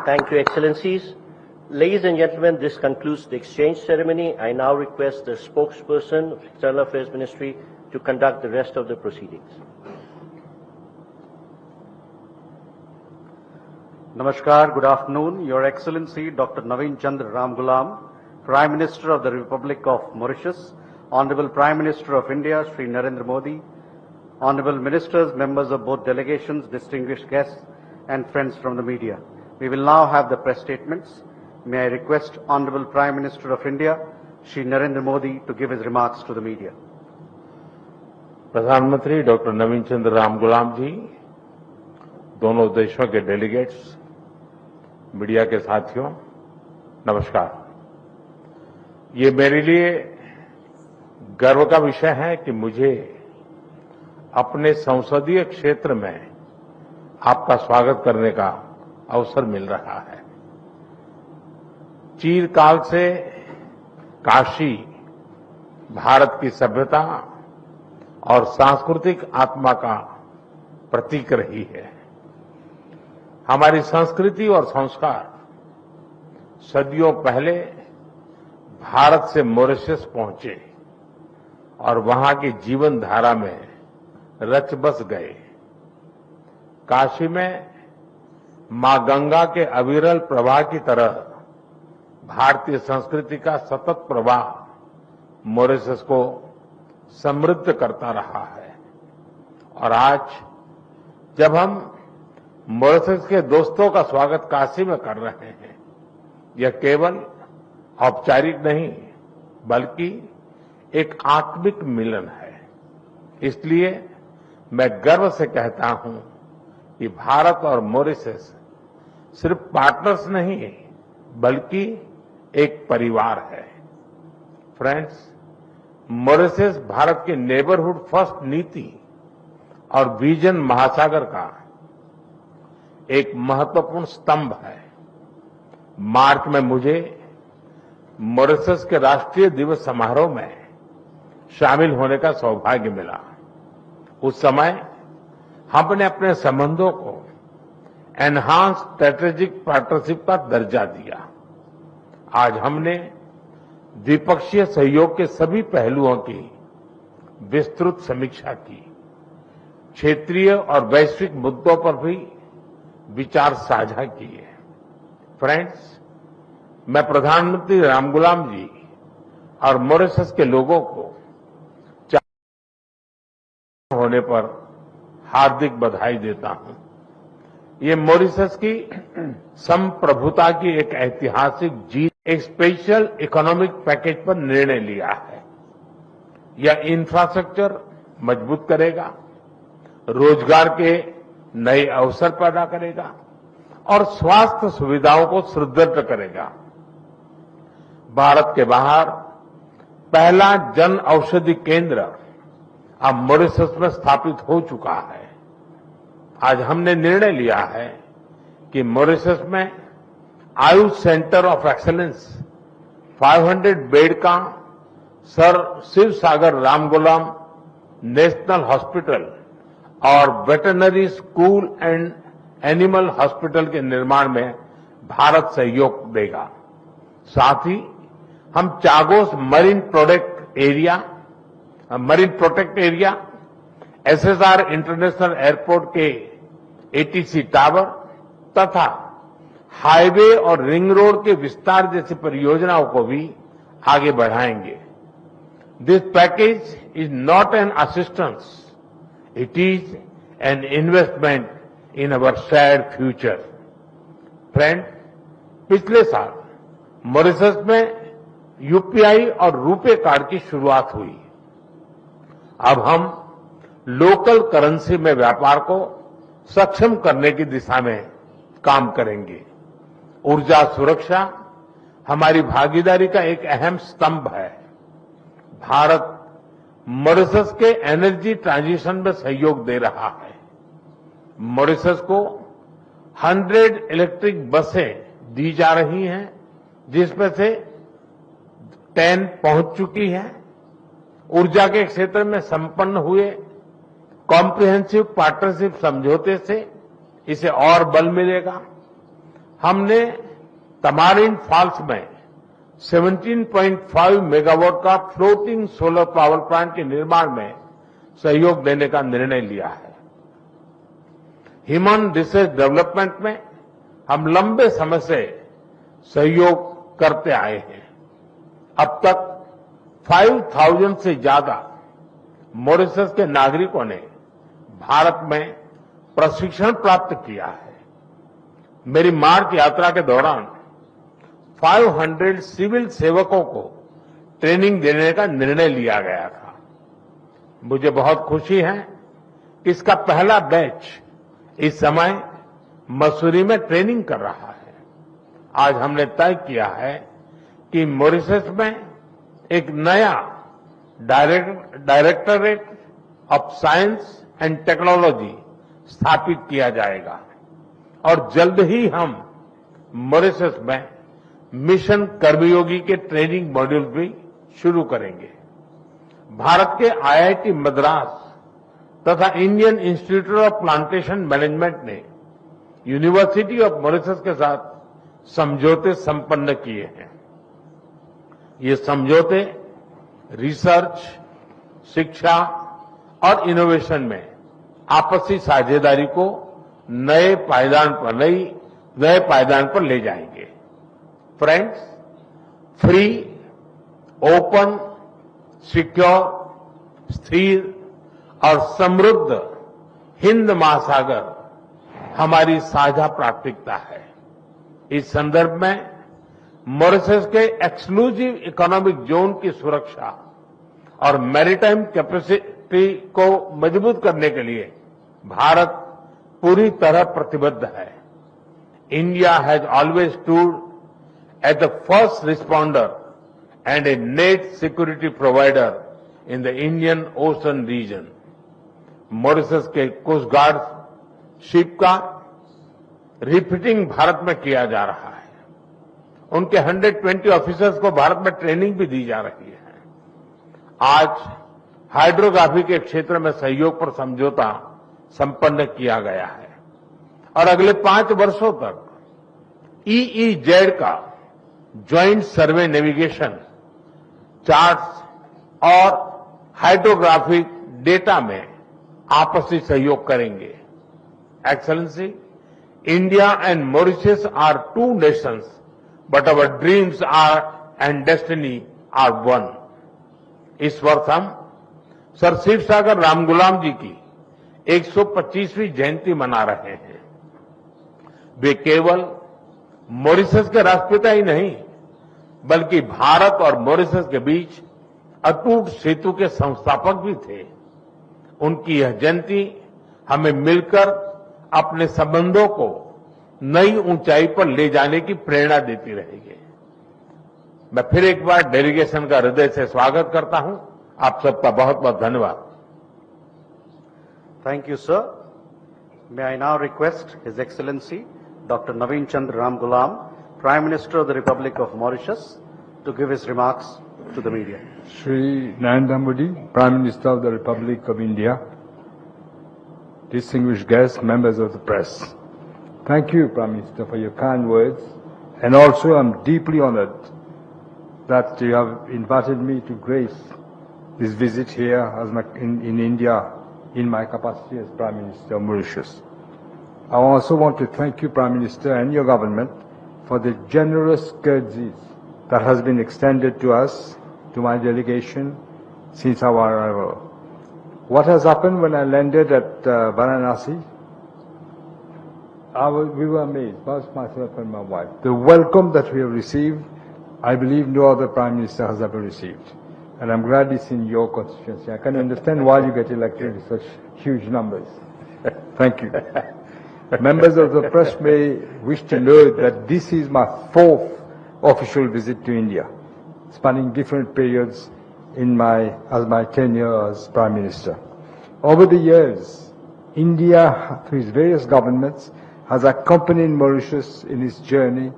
Thank you, Excellencies. Ladies and gentlemen, this concludes the exchange ceremony. I now request the spokesperson of the External Affairs Ministry to conduct the rest of the proceedings. Namaskar, good afternoon. Your Excellency, Dr. Navin Ramgoolam, Prime Minister of the Republic of Mauritius, Honorable Prime Minister of India, Shri Narendra Modi, Honorable Ministers, members of both delegations, distinguished guests, and friends from the media. We will now have the press statements. May I request Honorable Prime Minister of India, Shri Narendra Modi, to give his remarks to the media. प्रधानमंत्री doctor नवीन चंद्र रामगुलाम जी, दोनों देशों के delegates, media के साथियों, नमस्कार। ये मेरे लिए गर्व का विषय है कि मुझे अपने संसदीय क्षेत्र में आपका स्वागत करने का अवसर मिल रहा है। चिरकाल से काशी भारत की सभ्यता और सांस्कृतिक आत्मा का प्रतीक रही है। हमारी संस्कृति और संस्कार सदियों पहले भारत से मॉरिशस पहुंचे और वहां की जीवन धारा में रच बस गए। काशी में मां गंगा के अविरल प्रवाह की तरह भारतीय संस्कृति का सतत प्रवाह मॉरिशस को समृद्ध करता रहा है। और आज जब हम मॉरिशस के दोस्तों का स्वागत काशी में कर रहे हैं, यह केवल औपचारिक नहीं बल्कि एक आत्मिक मिलन है। इसलिए मैं गर्व से कहता हूं कि भारत और मॉरिशस सिर्फ पार्टनर्स नहीं बल्कि एक परिवार है। फ्रेंड्स, मॉरिशस भारत की नेबरहुड फर्स्ट नीति और विजन महासागर का एक महत्वपूर्ण स्तंभ है। मार्च में मुझे मॉरिशस के राष्ट्रीय दिवस समारोह में शामिल होने का सौभाग्य मिला। उस समय हमने अपने संबंधों को एनहांस स्ट्रेटेजिक पार्टनरशिप का दर्जा दिया। आज हमने द्विपक्षीय सहयोग के सभी पहलुओं की विस्तृत समीक्षा की। क्षेत्रीय और वैश्विक मुद्दों पर भी विचार साझा किए। फ्रेंड्स, मैं प्रधानमंत्री रामगुलाम जी और मॉरिशस के लोगों को होने पर हार्दिक बधाई देता हूं। ये मॉरिशस की संप्रभुता की एक ऐतिहासिक जीत, एक स्पेशल इकोनॉमिक पैकेज पर निर्णय लिया है। यह इंफ्रास्ट्रक्चर मजबूत करेगा, रोजगार के नए अवसर पैदा करेगा और स्वास्थ्य सुविधाओं को सुदृढ़ करेगा। भारत के बाहर पहला जन औषधि केंद्र अब मॉरिशस में स्थापित हो चुका है। आज हमने निर्णय लिया है कि मॉरिशस में Ayush centre of excellence 500 bed का सर शिव सागर रामगुलाम नेशनल हॉस्पिटल और veterinary school and animal hospital के निर्माण में भारत सहयोग देगा। साथ ही हम Chagos marine protect area, SSR international airport के एटीसी टावर तथा हाईवे और रिंग रोड के विस्तार जैसी परियोजनाओं को भी आगे बढ़ाएंगे। This package is not an assistance, it is an investment in our shared future. Friend, पिछले साल मॉरिशस में यूपीआई और रुपे कार्ड की शुरुआत हुई। अब हम लोकल करेंसी में व्यापार को सक्षम करने की दिशा में काम करेंगे। ऊर्जा सुरक्षा हमारी भागीदारी का एक अहम स्तंभ है। भारत मॉरिशस के एनर्जी ट्रांजिशन में सहयोग दे रहा है। मॉरिशस को 100 इलेक्ट्रिक बसें दी जा रही हैं, जिसमें से 10 पहुंच चुकी हैं। ऊर्जा के क्षेत्र में संपन्न हुए कॉम्प्रिहेंसिव पार्टनरशिप समझौते से इसे और बल मिलेगा। हमने तमारिन फॉल्स में 17.5 मेगावाट का फ्लोटिंग सोलर पावर प्लांट के निर्माण में सहयोग देने का निर्णय लिया है। ह्यूमन रिसोर्स डेवलपमेंट में हम लंबे समय से सहयोग करते आए हैं। अब तक 5,000 से ज्यादा मॉरिशस के नागरिकों ने भारत में प्रशिक्षण प्राप्त किया है। मेरी मार्च यात्रा के दौरान 500 सिविल सेवकों को ट्रेनिंग देने का निर्णय लिया गया था। मुझे बहुत खुशी है कि इसका पहला बैच इस समय मसूरी में ट्रेनिंग कर रहा है। आज हमने तय किया है कि मॉरिशस में एक नया directorate of science and technology स्थापित किया जाएगा और जल्द ही हम मॉरिशस में मिशन कर्मयोगी के ट्रेनिंग मॉड्यूल भी शुरू करेंगे। भारत के आईआईटी मद्रास तथा Indian institute of plantation management ने यूनिवर्सिटी ऑफ मॉरिशस के साथ समझौते संपन्न किए हैं। ये समझौते रिसर्च, शिक्षा और इनोवेशन में आपसी साझेदारी को नए पायदान पर ले जाएंगे। फ्रेंड्स, फ्री, ओपन, सिक्योर, स्थिर और समृद्ध हिंद महासागर हमारी साझा प्राथमिकता है। इस संदर्भ में मॉरिशस के एक्सक्लूसिव इकोनॉमिक जोन की सुरक्षा और मैरीटाइम कैपेसिटी को मजबूत करने के लिए भारत पूरी तरह प्रतिबद्ध है। India has always stood at the first responder and a net security provider in the Indian Ocean region. Mauritius के कोस्ट गार्ड शिप का रिफिटिंग भारत में किया जा रहा है। उनके 120 ऑफिसर्स को भारत में ट्रेनिंग भी दी जा रही है। आज हाइड्रोग्राफी के क्षेत्र में सहयोग पर समझौता संपन्न किया गया है और अगले 5 वर्षों तक EEZ का ज्वाइंट सर्वे नेविगेशन, चार्ट्स और हाइड्रोग्राफिक डेटा में आपसी सहयोग करेंगे। Excellency, India and Mauritius are two nations, but our dreams and destiny are one. इस वर्ष हम सर शिवसागर रामगुलाम जी की 125वीं जयंती मना रहे हैं। वे केवल मॉरिशस के राष्ट्रपिता ही नहीं, बल्कि भारत और मॉरिशस के बीच अटूट सेतु के संस्थापक भी थे। उनकी यह जयंती हमें मिलकर अपने संबंधों को नई ऊंचाई पर ले जाने की प्रेरणा देती रहेगी। मैं फिर एक बार डेलीगेशन का हृदय से स्वागत करता हूं। आप सबका बहुत बहुत धन्यवाद। Thank you, sir. May I now request His Excellency Dr. Navin Ramgoolam, Prime Minister of the Republic of Mauritius, to give his remarks to the media. Shri Narendra Modi, Prime Minister of the Republic of India, distinguished guests, members of the press. Thank you, Prime Minister, for your kind words, and also I'm deeply honored that you have invited me to grace this visit here in India in my capacity as Prime Minister of Mauritius. I also want to thank you, Prime Minister, and your government for the generous courtesies that has been extended to us, to my delegation, since our arrival. What has happened when I landed at Varanasi? We were amazed, both myself and my wife. The welcome that we have received, I believe no other Prime Minister has ever received. And I'm glad it's in your constituency. I can understand why you get elected with such huge numbers. Thank you. Members of the press may wish to know that this is my 4th official visit to India, spanning different periods as my tenure as Prime Minister. Over the years, India, through its various governments, has accompanied Mauritius in its journey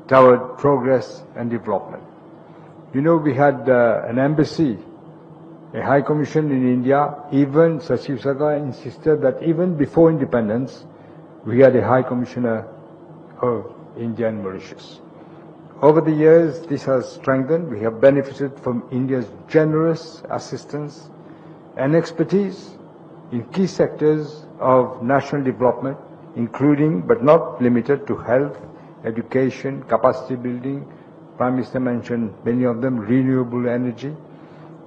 toward progress and development. You know, we had an embassy, a high commission in India. Even Sir Shivasagar insisted that even before independence, we had a high commissioner India and Mauritius. Over the years, this has strengthened. We have benefited from India's generous assistance and expertise in key sectors of national development, including but not limited to health, education, capacity building. Prime Minister mentioned many of them: renewable energy,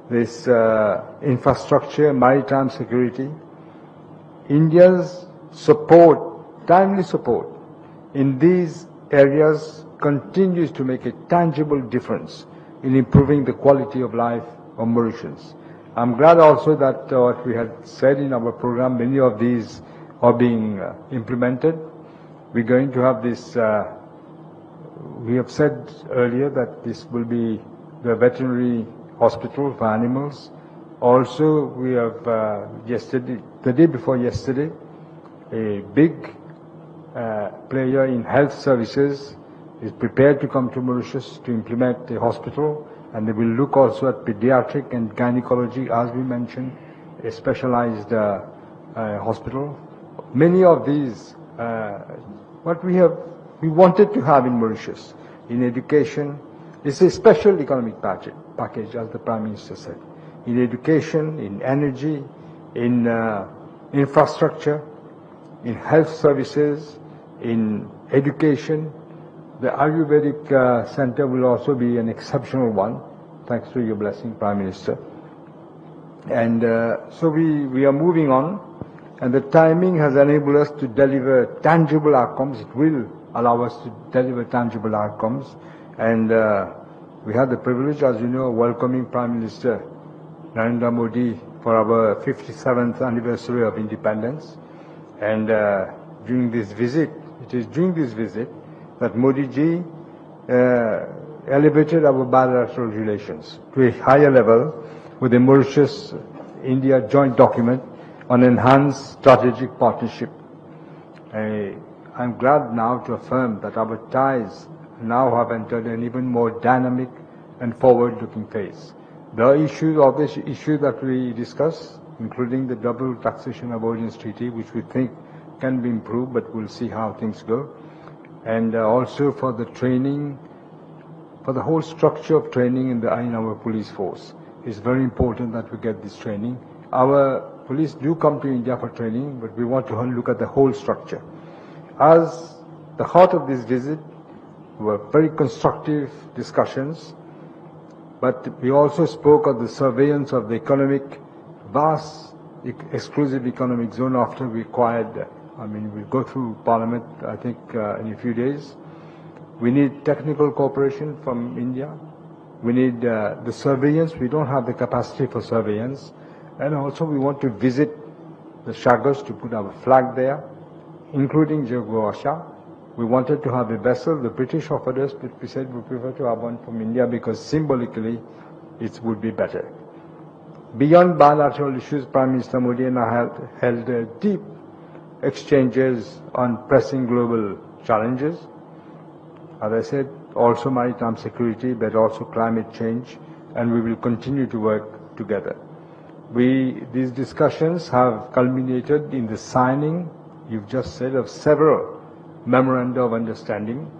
this infrastructure, maritime security. India's support, timely support in these areas continues to make a tangible difference in improving the quality of life of Mauritians. I'm glad also that what we had said in our program, many of these are being implemented. We're going to have this, we have said earlier that this will be the veterinary hospital for animals. Also, we have the day before yesterday, a big player in health services is prepared to come to Mauritius to implement a hospital, and they will look also at pediatric and gynecology, as we mentioned, a specialized hospital. Many of these, what we wanted to have in Mauritius, in education, is a special economic package, as the Prime Minister said. In education, in energy, in infrastructure, in health services, in education. The Ayurvedic Center will also be an exceptional one, thanks to your blessing, Prime Minister. And so we are moving on, and the timing has enabled us to deliver tangible outcomes. It will allow us to deliver tangible outcomes. And we had the privilege, as you know, of welcoming Prime Minister Narendra Modi for our 57th anniversary of independence. And during this visit, it is during this visit that Modi ji elevated our bilateral relations to a higher level with the Mauritius-India joint document on enhanced strategic partnership. I'm glad now to affirm that our ties now have entered an even more dynamic and forward-looking phase. The issue that we discussed, including the double taxation avoidance treaty, which we think can be improved, but we'll see how things go. And also for the training, for the whole structure of training in our police force. It's very important that we get this training. Our police do come to India for training, but we want to look at the whole structure. As the heart of this visit were very constructive discussions, but we also spoke of the surveillance of the vast exclusive economic zone after we acquired. We'll go through Parliament, I think, in a few days. We need technical cooperation from India. We need the surveillance. We don't have the capacity for surveillance. And also we want to visit the Chagos to put our flag there, including Jogosha. We wanted to have a vessel. The British offered us, but we said we prefer to have one from India because symbolically it would be better. Beyond bilateral issues, Prime Minister Modi and I held deep exchanges on pressing global challenges. As I said, also maritime security, but also climate change, and we will continue to work together. These discussions have culminated in the signing, you've just said, of several memoranda of understanding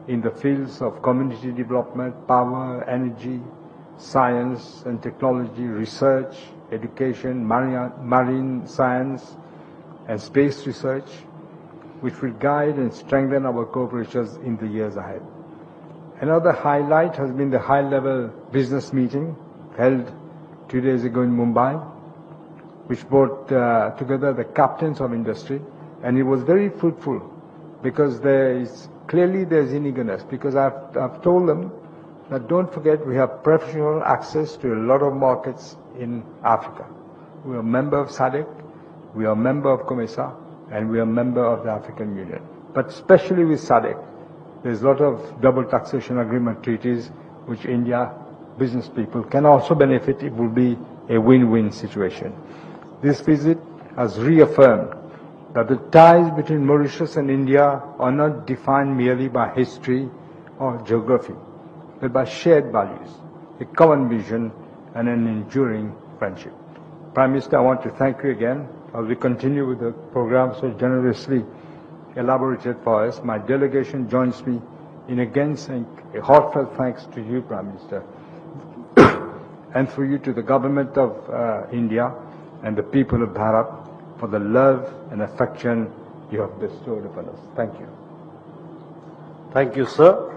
in the fields of community development, power, energy, science and technology, research, education, marine science, and space research, which will guide and strengthen our cooperations in the years ahead. Another highlight has been the high-level business meeting held 2 days ago in Mumbai, which brought together the captains of industry, and it was very fruitful because there's an eagerness, because I've told them that don't forget we have preferential access to a lot of markets in Africa. We are a member of SADC, we are a member of COMESA, and we are a member of the African Union. But especially with SADC, there's a lot of double taxation agreement treaties which India business people can also benefit. It will be a win-win situation. This visit has reaffirmed that the ties between Mauritius and India are not defined merely by history or geography, but by shared values, a common vision, and an enduring friendship. Prime Minister, I want to thank you again as we continue with the program so generously elaborated for us. My delegation joins me in again saying a heartfelt thanks to you, Prime Minister, and for you to the government of India and the people of Bharat for the love and affection you have bestowed upon us. Thank you. Thank you, sir.